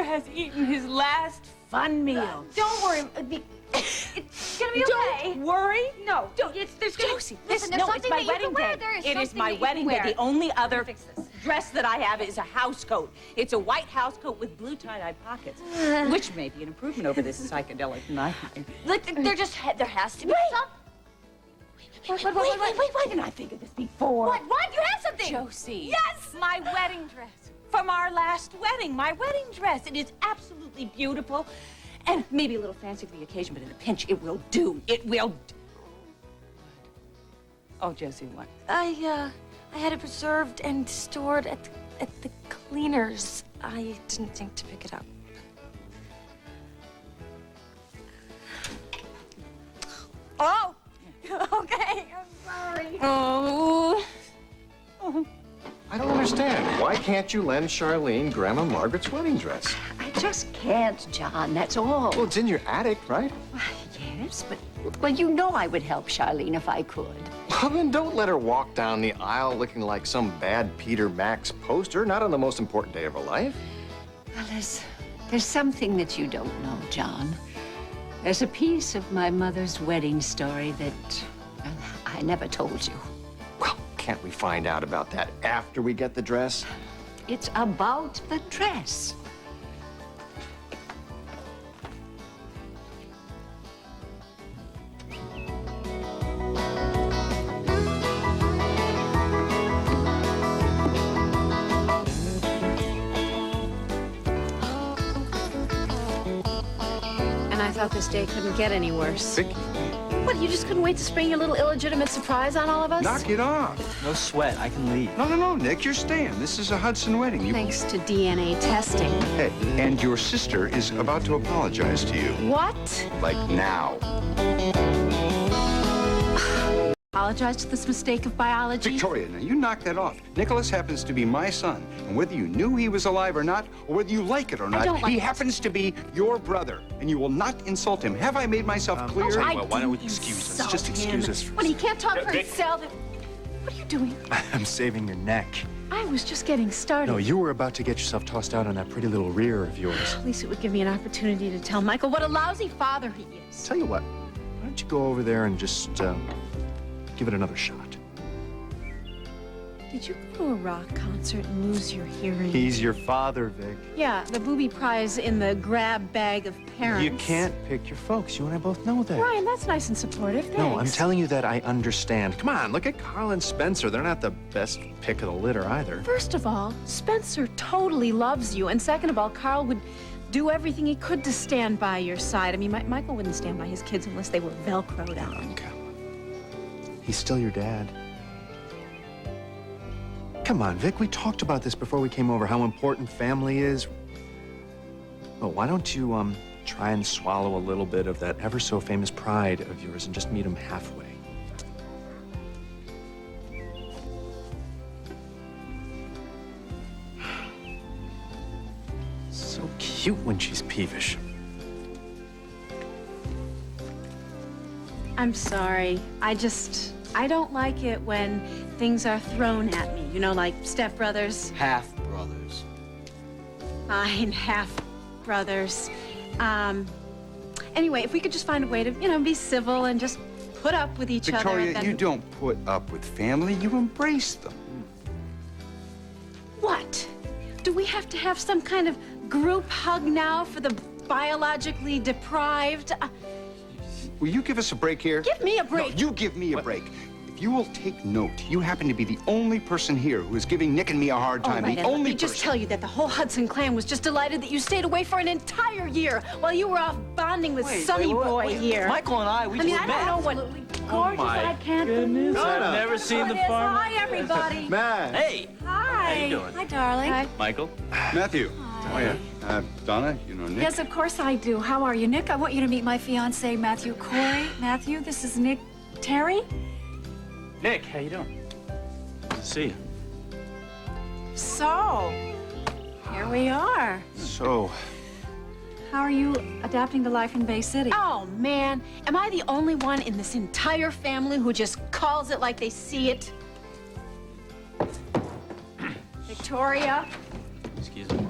has eaten his last fun meal. Don't worry. It's gonna be okay. Don't worry. No. There's Josie, Listen, no, there's it's something my that you wedding can wear. day. There is It is something my that you wedding can day. wear. The only other Fix this. dress that I have is a house coat. It's a white house coat with blue tie-dye pockets, which may be an improvement over this psychedelic night. Look, there has to be some. Wait, didn't I think of this before? What? You have something. Josie. Yes. My wedding dress from our last wedding. My wedding dress. It is absolutely beautiful. And maybe a little fancy for the occasion, but in a pinch, it will do. It will do. Oh, Josie, what? I had it preserved and stored at the cleaners. I didn't think to pick it up. Oh! Okay, I'm sorry. Oh. I don't understand. Why can't you lend Charlene Grandma Margaret's wedding dress? I just can't, John, that's all. Well, it's in your attic, right? Yes, but, well, you know I would help Sharlene if I could. Well, then don't let her walk down the aisle looking like some bad Peter Max poster, not on the most important day of her life. Well, there's something that you don't know, John. There's a piece of my mother's wedding story that, well, I never told you. Well, can't we find out about that after we get the dress? It's about the dress. And I thought this day couldn't get any worse. Vicky, What, you just couldn't wait to spring your little illegitimate surprise on all of us? knock it off. No sweat. I can leave. No, Nick, you're staying. This is a Hudson wedding. Thanks to DNA testing. Hey, and your sister is about to apologize to you. What? Like now. Apologize to this mistake of biology? Victoria, now you knock that off. Nicholas happens to be my son, and whether you knew he was alive or not, or whether you like it or not, don't like he it. happens to be your brother, and you will not insult him. Have I made myself clear? Well, why don't we excuse us? Just excuse us. When he can't talk for himself. What are you doing? I'm saving your neck. I was just getting started. No, you were about to get yourself tossed out on that pretty little rear of yours. At least it would give me an opportunity to tell Michael what a lousy father he is. Tell you what, why don't you go over there and just give it another shot? Did you go to a rock concert and lose your hearing? He's your father, Vic. Yeah, the booby prize in the grab bag of parents. You can't pick your folks. You and I both know that. Ryan, that's nice and supportive. Thanks. No, I'm telling you that I understand. Come on, look at Carl and Spencer. They're not the best pick of the litter either. First of all, Spencer totally loves you. And second of all, Carl would do everything he could to stand by your side. I mean, Michael wouldn't stand by his kids unless they were Velcroed on. Okay. He's still your dad. Come on, Vic, we talked about this before we came over, how important family is. Well, why don't you, try and swallow a little bit of that ever so famous pride of yours and just meet him halfway? So cute when she's peevish. I'm sorry. I don't like it when things are thrown at me. You know, like stepbrothers. Half-brothers. Fine, half-brothers. Anyway, if we could just find a way to, be civil and just put up with each other. Victoria, then... you don't put up with family, you embrace them. What? Do we have to have some kind of group hug now for the biologically deprived? Will you give us a break here? Give me a break. No, you give me a break. If you will take note, you happen to be the only person here who is giving Nick and me a hard time. All right, The and let only me just person. tell you that the whole Hudson clan was just delighted that you stayed away for an entire year while you were off bonding with Sonny Boy here. Michael and I, we I mean, just I met. don't know what gorgeous my I can't believe. I've never seen the farm. Hi, everybody. Man. Hey, Hi. how you doing? Hi, darling. Hi. Michael. Matthew. Oh, yeah. Donna, you know Nick? Yes, of course I do. How are you, Nick? I want you to meet my fiance, Matthew Corey. Matthew, this is Nick Terry. Nick, how you doing? Good to see you. So, here we are. So, How are you adapting to life in Bay City? Oh, man. Am I the only one in this entire family who just calls it like they see it? Victoria. excuse me.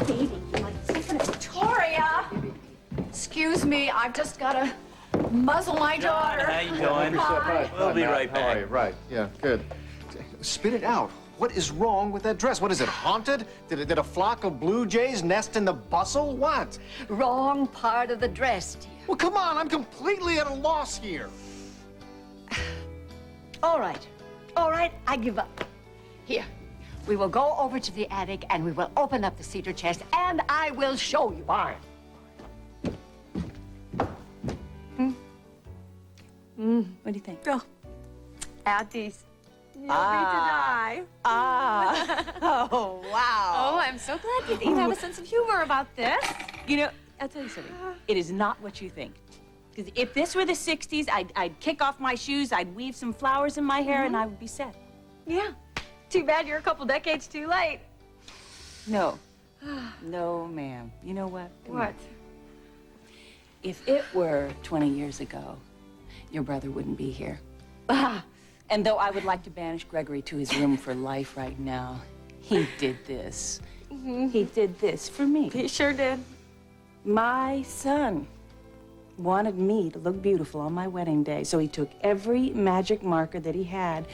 Kate. Excuse me, I've just got to muzzle my daughter. How you doing? We'll be right How are you? back. Right, yeah, good. Spit it out. What is wrong with that dress? What is it, haunted? Did a flock of blue jays nest in the bustle? What? Wrong part of the dress, dear. Well, come on, I'm completely at a loss here. All right, I give up. Here, we will go over to the attic and we will open up the cedar chest and I will show you. Fine. What do you think? Oh, add these. You'll Ah. Oh, wow. Oh, I'm so glad you have a sense of humor about this. You know, I'll tell you something. It is not what you think. Because if this were the 60s, I'd kick off my shoes, I'd weave some flowers in my hair, and I would be set. Yeah. Too bad you're a couple decades too late. No. No, ma'am. You know what? Come What? here. If it were 20 years ago, your brother wouldn't be here. And though I would like to banish Gregory to his room for life right now, he did this. He did this for me. He sure did. My son wanted me to look beautiful on my wedding day, so he took every magic marker that he had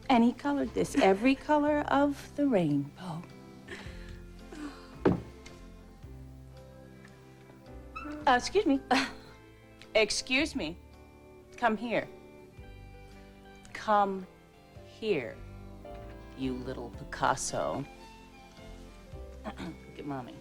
and he colored this every color of the rainbow. Excuse me. Excuse me. Come here. Come here, you little Picasso. Look at Mommy.